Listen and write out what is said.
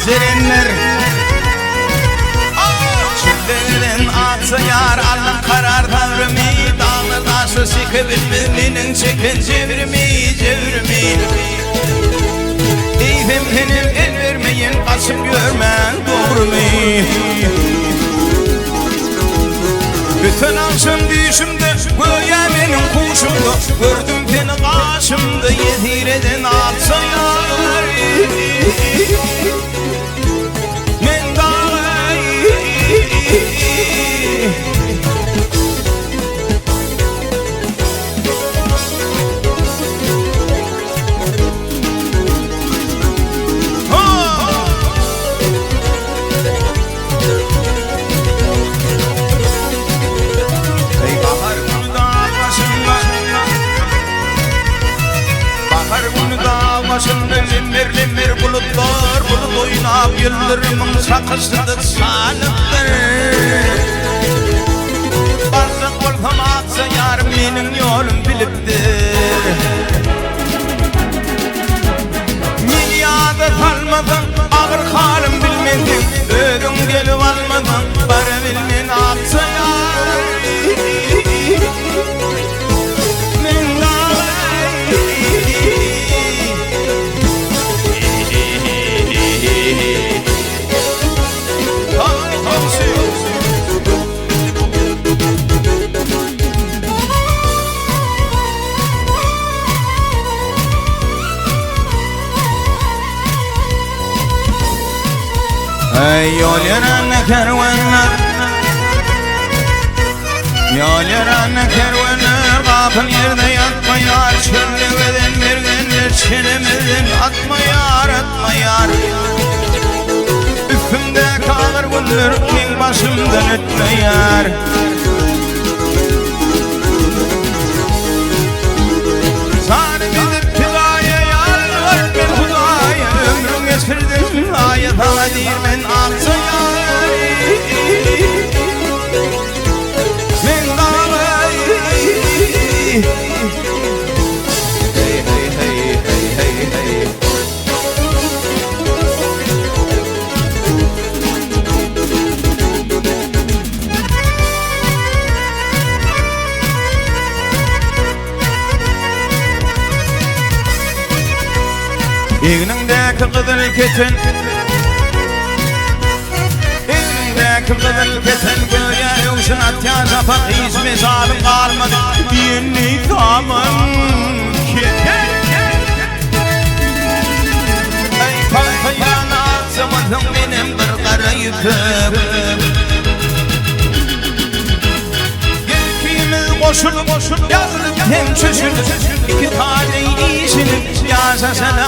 zerenler Çöllerden atsa yar alın karar tavrimi Dağlı taşı sıkıbilminin çekin cevrimi Eyfem benim el vermeyin kaçım görmen doğru mu? Bütün akşam düşümde göğe benim kuşumda Gördüm beni karşımda yedireden atsa yar Men dağı Başımda limir bulutlar Bulut oynap yıldırımın sakısıdır sanıktır Barzak olsam atsa yarım benim yolum biliptir Dünyada kalmadan ağır halim bilmedim Ödüm gelip almadan bara bilmen atsa yar Yol yaranna kervanlar Yol yaranna kervanlar Kapın yerde yatmayar Çöllemeden mergenler çenemeden atmayar Üstümde kalır günler King başımdan ötmeyar Sana gidip pilaya yalvar ben Hudaya Ömrüm geçirdim ayetana dirmen atsa yar Men dağı Hey İğnindeki kızıl keten İğnindeki kızıl keten Göğe yoksun atya zapak İzmi zalim kalmadı Yeni tamam keten Ey kalkayana atsamadın benim bir kara yıkıp Koşulup yazılıp hem çözülüp İki tane iyisini yazasana